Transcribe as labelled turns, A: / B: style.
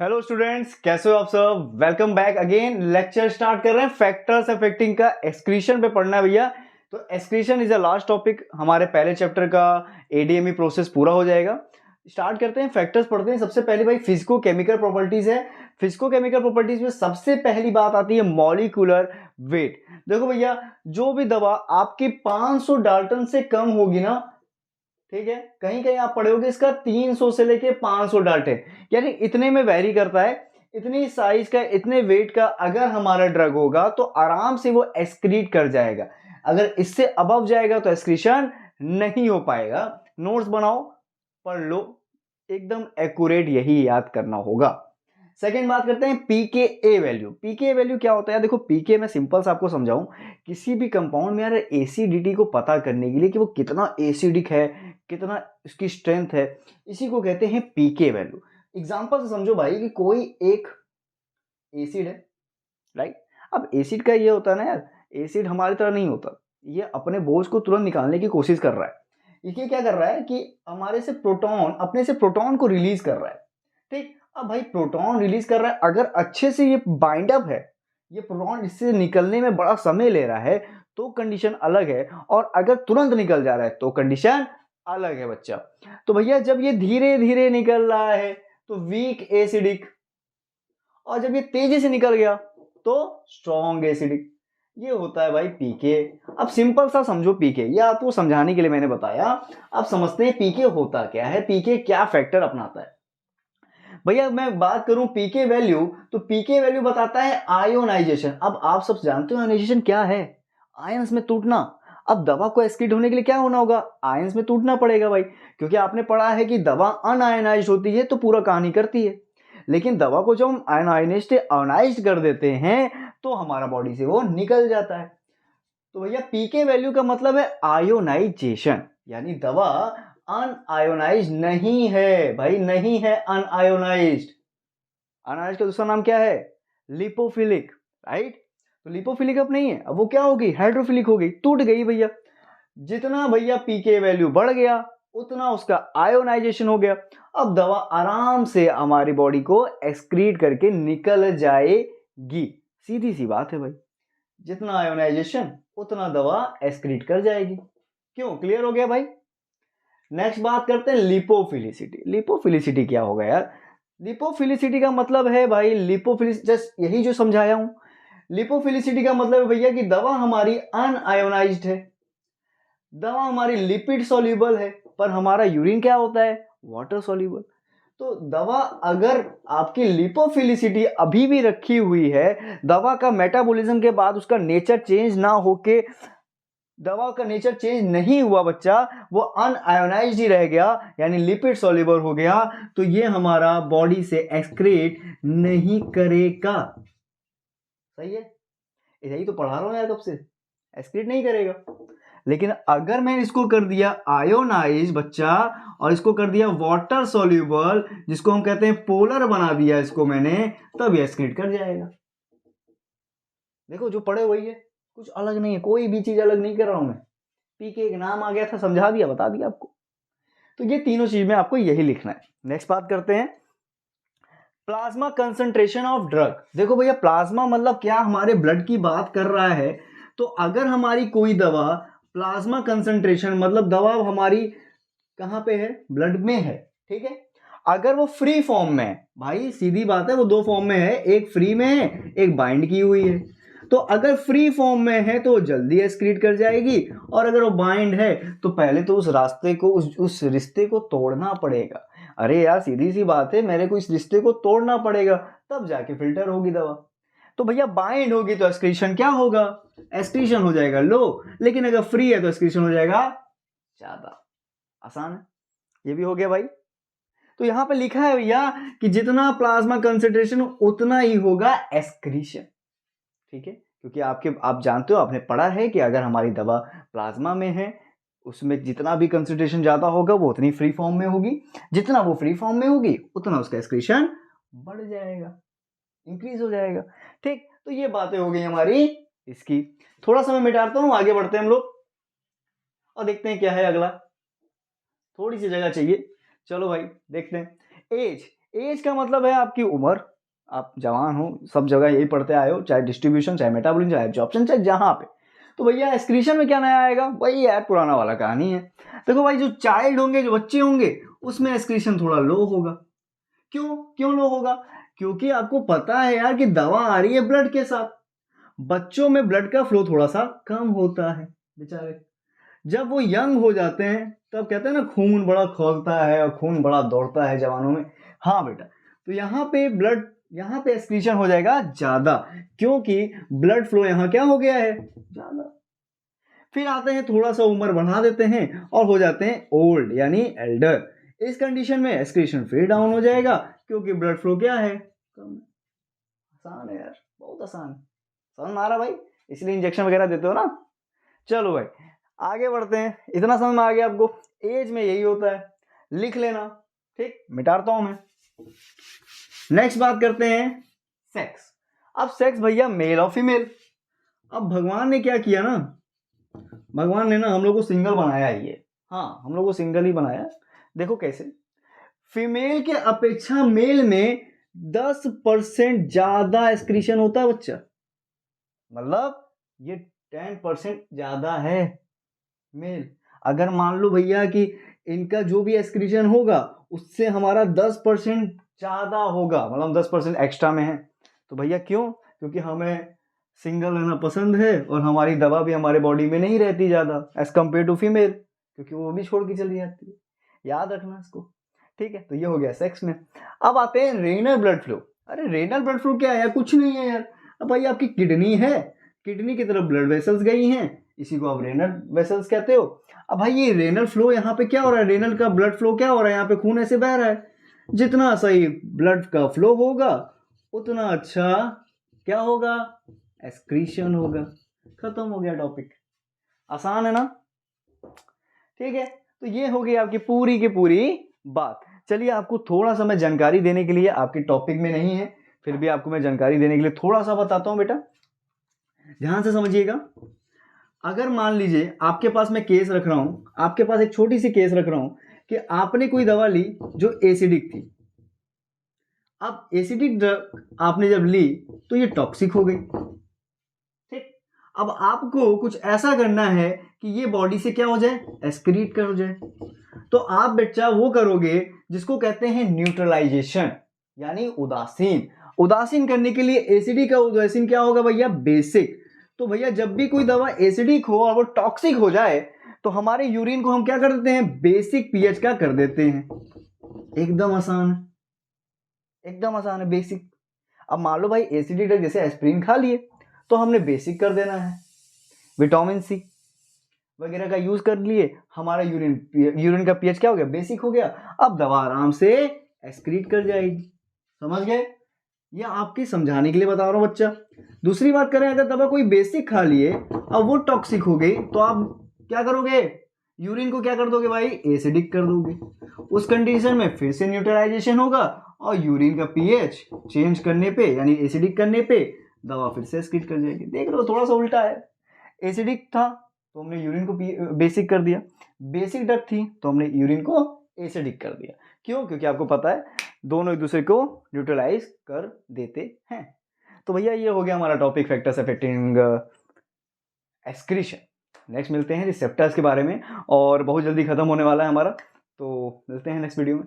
A: Hello students, कैसे हो आप सब। Welcome back again. Lecture start कर रहे हैं फैक्टर्स अफेक्टिंग का। एक्सक्रीशन पे पढ़ना है भैया। तो excretion is a last topic, हमारे पहले चैप्टर का एडीएमई प्रोसेस पूरा हो जाएगा। स्टार्ट करते हैं, फैक्टर्स पढ़ते हैं। सबसे पहले भाई फिजिको केमिकल प्रॉपर्टीज है। फिजिको केमिकल प्रॉपर्टीज में सबसे पहली बात आती है मॉलिक्यूलर वेट। देखो भैया, जो भी दवा आपकी 500 डाल्टन से कम होगी ना, ठीक है, कहीं कहीं आप पढ़े होगे इसका 300 से लेके 500 डाल्टन, यानी इतने में वेरी करता है। इतनी साइज का, इतने वेट का अगर हमारा ड्रग होगा तो आराम से वो एक्सक्रीट कर जाएगा। अगर इससे अबव जाएगा तो एक्सक्रीशन नहीं हो पाएगा। नोट्स बनाओ, पढ़ लो, एकदम एक्यूरेट यही याद करना होगा। सेकेंड बात करते हैं पीकेए वैल्यू। पीकेए वैल्यू क्या होता है? देखो, पीके मैं सिंपल से आपको समझाऊं। किसी भी कंपाउंड में यार एसिडिटी को पता करने के लिए कि वो कितना एसिडिक है, कितना इसकी स्ट्रेंथ है, इसी को कहते हैं पीके वैल्यू। एग्जांपल से समझो भाई कि कोई एक एसिड है, राइट। अब एसिड का ये होता है ना यार, एसिड हमारी तरह नहीं होता। ये अपने बोझ को तुरंत निकालने की कोशिश कर रहा है। ये क्या कर रहा है कि हमारे से प्रोटॉन, अपने से प्रोटॉन को रिलीज कर रहा है। ठीक, अब भाई प्रोटॉन रिलीज कर रहा है, अगर अच्छे से ये बाइंड अप है, ये प्रोटॉन इससे निकलने में बड़ा समय ले रहा है तो कंडीशन अलग है, और अगर तुरंत निकल जा रहा है तो कंडीशन अलग है बच्चा। तो भैया जब ये धीरे धीरे निकल रहा है तो वीक एसिडिक, और जब ये तेजी से निकल गया तो स्ट्रॉन्ग एसिडिक। ये होता है भाई पीके। अब सिंपल सा समझो पीके, ये आपको समझाने के लिए मैंने बताया। अब समझते हैं पीके होता क्या है, पीके क्या फैक्टर अपनाता है। भैया मैं बात करूं पीके वैल्यू, तो पीके वैल्यू बताता है आयोनाइजेशन। अब आप सब जानते हो आयोनाइजेशन क्या है, आयंस में टूटना। अब दवा को एक्सक्रीट होने के लिए क्या होना होगा? आयंस में टूटना पड़ेगा भाई, क्योंकि आपने पढ़ा है कि दवा अनआयनाइज्ड होती है तो पूरा कहानी करती है। लेकिन दवा को जब हम आयनाइज्ड कर देते हैं तो हमारा बॉडी से वो निकल जाता है। तो भैया पीके वैल्यू का मतलब है आयोनाइजेशन, यानी दवा अनआयोनाइज्ड नहीं है भाई, नहीं है अनआयोनाइज्ड। अनायास का दूसरा नाम क्या है? Lipophilic, right. तो लिपोफिलिक अब नहीं है, अब वो क्या होगी? हाइड्रोफिलिक हो गई, टूट गई भैया। जितना भैया पीके वैल्यू बढ़ गया उतना उसका आयोनाइजेशन हो गया। अब दवा आराम से हमारी बॉडी को एक्सक्रीट करके निकल जाएगी। सीधी सी बात है भाई, जितना आयोनाइजेशन उतना दवा एक्सक्रीट कर जाएगी। क्यों? क्लियर हो गया भाई। नेक्स्ट बात करते हैं लिपोफिलिसिटी। लिपोफिलिसिटी क्या होगा यार? लिपोफिलिसिटी का मतलब है भाई, लिपोफिलिस जस्ट यही जो समझाया हूं। लिपोफिलिसिटी का मतलब है भैया कि दवा हमारी अनआयोनाइज्ड है, दवा हमारी लिपिड सॉल्युबल है, पर हमारा यूरिन क्या होता है? Water soluble. तो दवा अगर आपकी लिपोफिलिसिटी अभी भी रखी हुई है, दवा का मेटाबॉलिज्म के बाद उसका नेचर चेंज ना होके, दवा का नेचर चेंज नहीं हुआ बच्चा, वो अनआयोनाइज्ड ही रह गया, यानी लिपिड सॉल्युबल हो गया, तो ये हमारा बॉडी से एक्सक्रीट नहीं करेगा। सही है, यही तो पढ़ा रहा हूं यार कब से, एक्सक्रीट नहीं करेगा। लेकिन अगर मैंने इसको कर दिया आयोनाइज बच्चा, और इसको कर दिया वाटर सॉल्युबल, जिसको हम कहते हैं पोलर बना दिया इसको मैंने, तब ये एक्सक्रीट कर जाएगा। देखो जो पढ़े वही है, कुछ अलग नहीं है, कोई भी चीज अलग नहीं कर रहा हूं मैं। पीके एक नाम आ गया था, समझा दिया, बता दिया आपको। तो ये तीनों चीज में आपको यही लिखना है। नेक्स्ट बात करते हैं प्लाज्मा कंसंट्रेशन ऑफ ड्रग। देखो भैया प्लाज्मा मतलब क्या? हमारे ब्लड की बात कर रहा है। तो अगर हमारी कोई दवा प्लाज्मा कंसंट्रेशन, मतलब दवा हमारी कहां पे है? ब्लड में है, ठीक है। अगर वो फ्री फॉर्म में है, भाई सीधी बात है, वो दो फॉर्म में है, एक फ्री में है, एक बाइंड की हुई है। तो अगर फ्री फॉर्म में है तो जल्दी एक्सक्रीट कर जाएगी, और अगर वो बाइंड है तो पहले तो उस रास्ते को, उस रिश्ते को तोड़ना पड़ेगा। अरे यार सीधी सी बात है, मेरे को इस रिश्ते को तोड़ना पड़ेगा, तब जाके फिल्टर होगी दवा। तो भैया बाइंड होगी तो एक्सक्रीशन क्या होगा? एक्सक्रीशन हो जाएगा लो, लेकिन अगर फ्री है तो एक्सक्रीशन हो जाएगा ज्यादा। आसान है, ये भी हो गया भाई। तो यहां पे लिखा है भैया कि जितना प्लाज्मा कंसंट्रेशन उतना ही होगा एक्सक्रीशन, ठीक है। क्योंकि आप जानते हो, आपने पढ़ा है कि अगर हमारी दवा प्लाज्मा में है, उसमें जितना भी कंसंट्रेशन ज्यादा होगा वो उतनी फ्री फॉर्म में होगी, जितना वो फ्री फॉर्म में होगी उतना उसका एक्सक्रीशन बढ़ जाएगा, इंक्रीज हो जाएगा। ठीक, तो ये बातें हो गई हमारी इसकी। थोड़ा समय मिटाता हूं, आगे बढ़ते हैं हम लोग और देखते हैं क्या है अगला। थोड़ी सी जगह चाहिए, चलो भाई देखते हैं। एज, एज का मतलब है आपकी उम्र, आप जवान हो, सब जगह यही पढ़ते आए हो, चाहे डिस्ट्रीब्यूशन, चाहे मेटाबॉलिज्म, चाहे एब्जॉर्प्शन, चाहे जहाँ पे। तो भैया एक्सक्रीशन में क्या नया आएगा, वही यार पुराना वाला कहानी है। देखो भाई, जो चाइल्ड होंगे, जो बच्चे होंगे, उसमें एक्सक्रीशन थोड़ा लो होगा। क्यों लो होगा? क्योंकि आपको पता है यार कि दवा आ रही है ब्लड के साथ। बच्चों में ब्लड का फ्लो थोड़ा सा कम होता है बेचारे। जब वो यंग हो जाते हैं तब कहते हैं ना, खून बड़ा खौलता है और खून बड़ा दौड़ता है जवानों में। हाँ बेटा, तो यहाँ पे एक्सक्रीशन हो जाएगा ज्यादा, क्योंकि ब्लड फ्लो यहाँ क्या हो गया है, ज्यादा। फिर आते हैं, थोड़ा सा उम्र बढ़ा देते हैं और हो जाते हैं ओल्ड यानी एल्डर। इस कंडीशन में एक्सक्रीशन फिर डाउन हो जाएगा, क्योंकि ब्लड फ्लो क्या है, कम। आसान है यार, बहुत आसान। समझ में आ रहा भाई? इसलिए इंजेक्शन वगैरह देते हो ना। चलो भाई आगे बढ़ते हैं। इतना समझ में आ गया आपको, एज में यही होता है, लिख लेना। ठीक, मिटाता हूं मैं। नेक्स्ट बात करते हैं सेक्स। अब सेक्स भैया मेल और फीमेल। अब भगवान ने क्या किया ना, भगवान ने ना हम लोग को सिंगल बनाया है ये। हाँ, हम लोग को सिंगल ही बनाया। देखो कैसे, फीमेल के अपेक्षा मेल में 10% ज्यादा एक्सक्रीशन होता है बच्चा। मतलब ये 10% ज्यादा है मेल। अगर मान लो भैया कि इनका जो भी एक्सक्रीशन होगा उससे हमारा 10% ज्यादा होगा, मतलब 10% एक्स्ट्रा में है। तो भैया क्यों? क्योंकि हमें सिंगल रहना पसंद है और हमारी दवा भी हमारे बॉडी में नहीं रहती ज्यादा एज कम्पेयर टू फीमेल, क्योंकि वो भी छोड़ के चली जाती है। याद रखना इसको। ठीक है, तो ये हो गया सेक्स में। अब आते हैं रेनल ब्लड फ्लो। अरे रेनल ब्लड फ्लो क्या है यार? कुछ नहीं है यार। अब भाई आपकी किडनी है, किडनी की तरफ ब्लड वेसल्स गई हैं, इसी को आप रेनल वेसल्स कहते हो। अब भाई ये रेनल फ्लो यहाँ पे क्या हो रहा है, रेनल का ब्लड फ्लो क्या हो रहा है, यहाँ पे खून ऐसे बह रहा है। जितना सही ब्लड का फ्लो होगा उतना अच्छा क्या होगा, एक्सक्रीशन होगा। खत्म हो गया टॉपिक। आसान है ना? ठीक है, तो ये हो गई आपकी पूरी की पूरी बात। चलिए, आपको थोड़ा सा मैं जानकारी देने के लिए, आपके टॉपिक में नहीं है फिर भी आपको मैं जानकारी देने के लिए थोड़ा सा बताता हूं बेटा, ध्यान से समझिएगा। अगर मान लीजिए आपके पास मैं केस रख रहा हूं, आपके पास एक छोटी सी केस रख रहा हूं कि आपने कोई दवा ली जो एसिडिक थी। अब एसिडिक ड्रग आपने जब ली तो ये टॉक्सिक हो गई। ठीक, अब आपको कुछ ऐसा करना है कि ये बॉडी से क्या हो जाए, एक्सक्रीट कर हो जाए। तो आप बच्चा वो करोगे जिसको कहते हैं न्यूट्रलाइजेशन, यानी उदासीन। उदासीन करने के लिए एसिडिक का उदासीन क्या होगा भैया, बेसिक। तो भैया जब भी कोई दवा एसिडिक हो और वो टॉक्सिक हो जाए तो हमारे यूरिन को हम क्या कर देते हैं, बेसिक पीएच का कर देते हैं। एकदम आसान है, एकदम आसान है, बेसिक। अब मान लो भाई एसिडिक ड्रग जैसे एस्प्रिन खा लिए तो हमने बेसिक कर देना है। विटामिन सी वगैरह का यूज कर लिए, हमारा यूरिन का पीएच क्या हो गया, बेसिक हो गया। अब दवा आराम से एक्सक्रीट कर जाएगी। समझ गए? ये आपके समझाने के लिए बता रहा हूं बच्चा। दूसरी बात करें, अगर दवा कोई बेसिक खा लिए अब वो टॉक्सिक हो गई तो आप क्या करोगे, यूरिन को क्या कर दोगे भाई, एसिडिक कर दोगे। उस कंडीशन में फिर से न्यूट्रलाइजेशन होगा और यूरिन का पीएच चेंज करने पे यानी एसिडिक करने पे दवा फिर से एक्सक्रीट कर जाएगी। देख लो थोड़ा सा उल्टा है। एसिडिक था तो हमने यूरिन को बेसिक कर दिया, बेसिक ड्रग थी तो हमने यूरिन को एसिडिक कर दिया। क्यों? क्योंकि आपको पता है दोनों एक दूसरे को न्यूट्रलाइज कर देते हैं। तो भैया ये हो गया हमारा topic, factors affecting excretion. Next मिलते हैं रिसेप्टर्स के बारे में, और बहुत जल्दी खत्म होने वाला है हमारा, तो मिलते हैं नेक्स्ट वीडियो में।